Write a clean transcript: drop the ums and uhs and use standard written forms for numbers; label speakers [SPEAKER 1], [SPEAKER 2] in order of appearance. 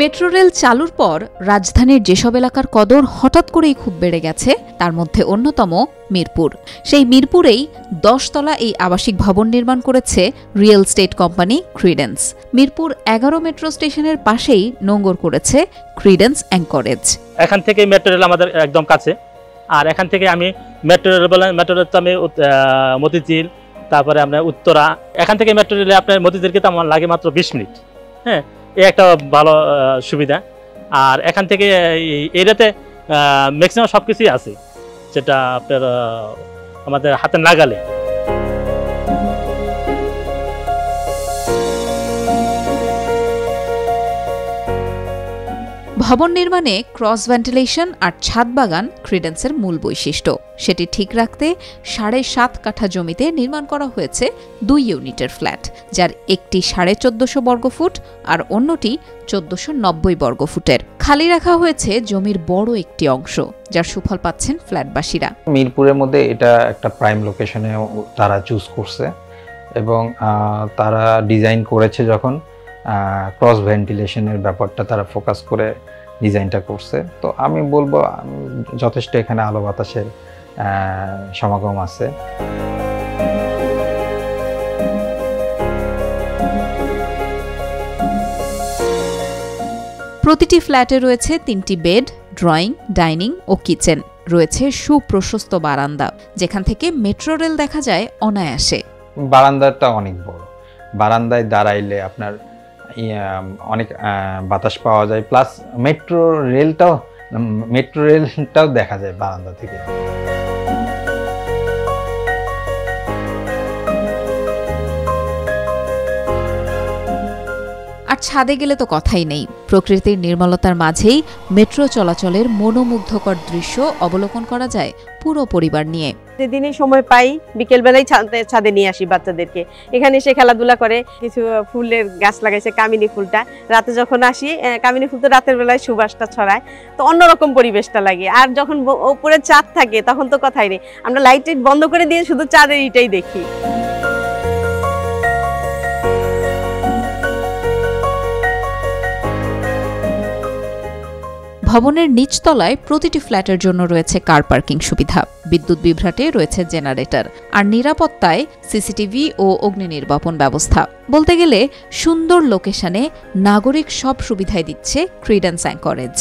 [SPEAKER 1] Metro rail চালুর পর রাজধানীর যেসব এলাকার কদর হঠাৎ করেই খুব বেড়ে গেছে তার মধ্যে অন্যতম মিরপুর। সেই মিরপুরেই 10 তলা এই আবাসিক ভবন নির্মাণ করেছে real estate company Credence. Mirpur 11 metro স্টেশনের পাশেই নোঙর করেছে ক্রিডেন্স অ্যাঙ্করেজ।
[SPEAKER 2] এখান থেকে মেট্রো রেল আমাদের একদম কাছে, আর এখান থেকে আমি মেট্রো রেল তো আমি মতিঝিল, তারপরে আপনার উত্তরা, এখান থেকে মেট্রো রেলে আপনার মতিঝিলকে তো আমার লাগে মাত্র 20 মিনিট। হ্যাঁ, এই একটা ভালো সুবিধা। আর এখান থেকে এরিয়াতে ম্যাক্সিমাম সব কিছুই আছে, যেটা আপনার আমাদের হাতের নাগালে।
[SPEAKER 1] ভবন নির্মাণে ক্রস ভেন্টিলেশন আর ছাদ বাগান ক্রিডেন্সের মূল বৈশিষ্ট্য। সেটি ঠিক রাখতে 7.5 কাঠা জমিতে নির্মাণ করা হয়েছে 2 ইউনিটের ফ্ল্যাট, যার একটি 1450 বর্গফুট আর অন্যটি 1490 বর্গফুটের। খালি রাখা হয়েছে জমির বড় একটি অংশ, যার সুফল পাচ্ছেন ফ্ল্যাটবাসীরা।
[SPEAKER 3] মিরপুরের মধ্যে এটা একটা প্রাইম লোকেশনে তারা চুজ করছে এবং তারা ডিজাইন করেছে যখন ক্রস ভেন্টিলেশনের ব্যাপারটা তারা ফোকাস করে ডিজাইনটা করছে। তো আমি বলবো যথেষ্ট এখানে আলো বাতাসের সমাগম আছে।
[SPEAKER 1] প্রতিটি ফ্ল্যাটে রয়েছে 3টি বেড, ড্রয়িং, ডাইনিং ও কিচেন। রয়েছে সুপ্রশস্ত বারান্দা, যেখান থেকে মেট্রো রেল দেখা যায় অনায়াসে।
[SPEAKER 3] বারান্দাটা অনেক বড়, বারান্দায় দাঁড়াইলে আপনার অনেক বাতাস পাওয়া যায়, প্লাস মেট্রো রেলটাও দেখা যায় বারান্দা থেকে।
[SPEAKER 1] আর ছাদে গেলে তো কথাই নেই। প্রকৃতির নির্মলতার মাঝেই মেট্রো চলাচলের মনোমুগ্ধকর দৃশ্য অবলোকন করা যায় পুরো পরিবার নিয়ে।
[SPEAKER 4] যেদিনই সময় পাই বিকেলবেলায় ছাদে নিয়ে আসি বাচ্চাদেরকে, এখানে এসে খেলাধুলা করে। কিছু ফুলের গাছ লাগাইছে, কামিনী ফুলটা। রাতে যখন আসি, কামিনী ফুল তো রাতের বেলায় সুবাসটা ছড়ায়, তো অন্যরকম পরিবেশটা লাগে। আর যখন উপরে চাঁদ থাকে তখন তো কথাই নেই, আমরা লাইট বন্ধ করে দিয়ে শুধু চাঁদের ইটাই দেখি।
[SPEAKER 1] ভবনের নিচতলায় প্রতিটি ফ্ল্যাটের জন্য রয়েছে কার পার্কিং সুবিধা, বিদ্যুৎ বিভ্রাটে রয়েছে জেনারেটর, আর নিরাপত্তায় সিসিটিভি ও অগ্নি নির্বাপন ব্যবস্থা। বলতে গেলে সুন্দর লোকেশনে নাগরিক সব সুবিধাই দিচ্ছে ক্রিডেন্স অ্যাঙ্করেজ।